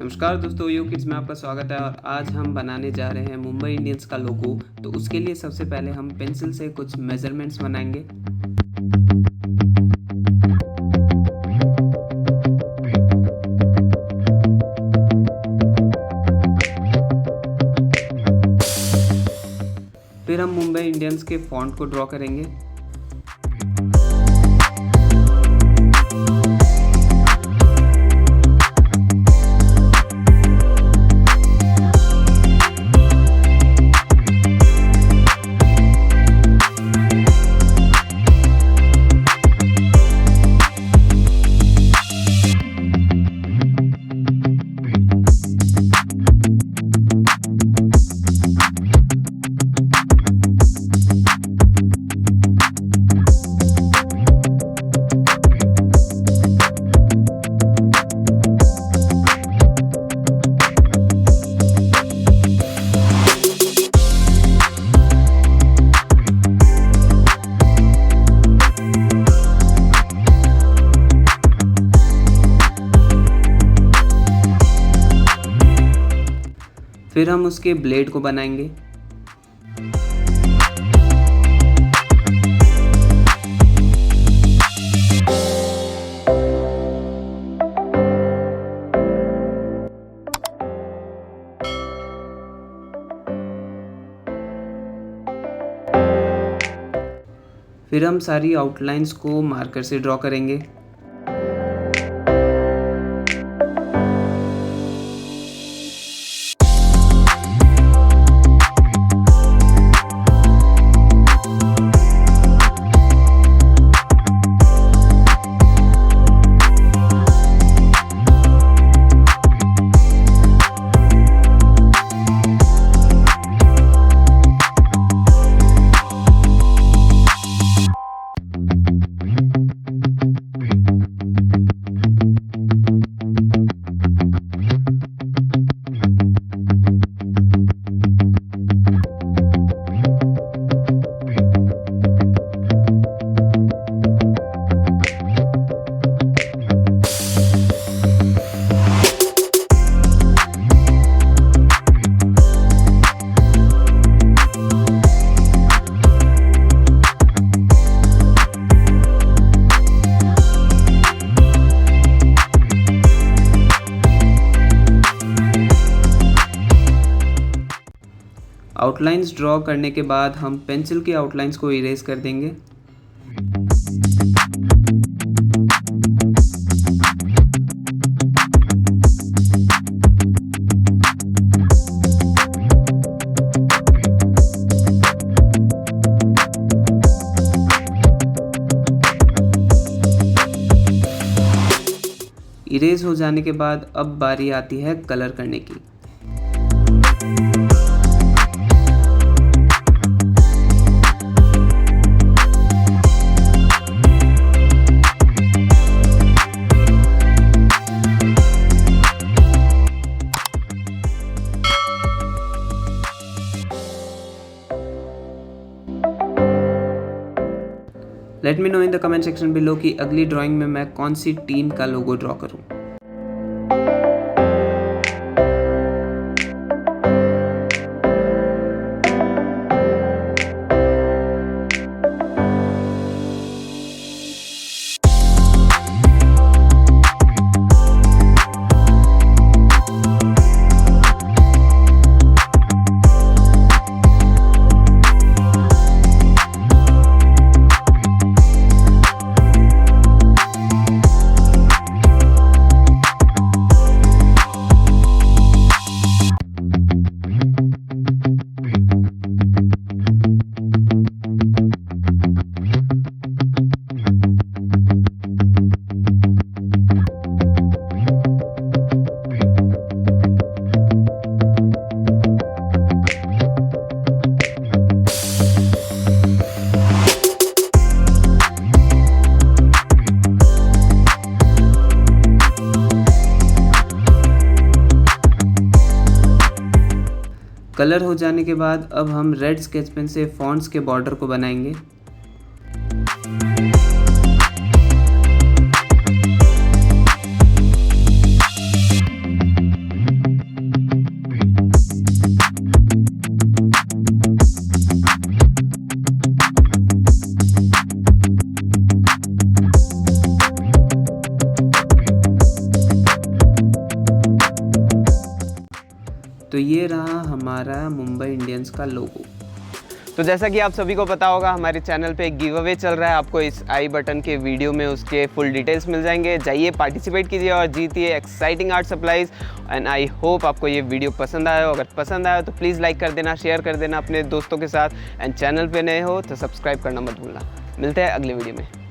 नमस्कार दोस्तों, YoKidz में आपका स्वागत है। और आज हम बनाने जा रहे हैं मुंबई इंडियंस का लोगो। तो उसके लिए सबसे पहले हम पेंसिल से कुछ मेजरमेंट्स बनाएंगे। फिर हम मुंबई इंडियंस के फॉन्ट को ड्रॉ करेंगे। फिर हम उसके ब्लेड को बनाएंगे। फिर हम सारी आउटलाइंस को मार्कर से ड्रॉ करेंगे। आउटलाइंस ड्रॉ करने के बाद हम पेंसिल की आउटलाइंस को इरेज कर देंगे। इरेज हो जाने के बाद अब बारी आती है कलर करने की। Let me know in the comment section below कि अगली ड्राइंग में मैं कौन सी टीम का लोगो ड्रॉ करूं। कलर हो जाने के बाद अब हम रेड स्केच पेन से फॉन्ट्स के बॉर्डर को बनाएंगे। तो ये रहा हमारा मुंबई इंडियंस का लोगो। तो जैसा कि आप सभी को पता होगा, हमारे चैनल पे एक गिव अवे चल रहा है। आपको इस आई बटन के वीडियो में उसके फुल डिटेल्स मिल जाएंगे। जाइए, पार्टिसिपेट कीजिए और जीतिए exciting art supplies. And I hope आपको ये वीडियो पसंद आया हो। अगर पसंद आया तो प्लीज़ लाइक कर देना, शेयर कर देना अपने दोस्तों के साथ। एंड चैनल पे नए हो तो सब्सक्राइब करना मत भूलना। मिलते हैं अगले वीडियो में।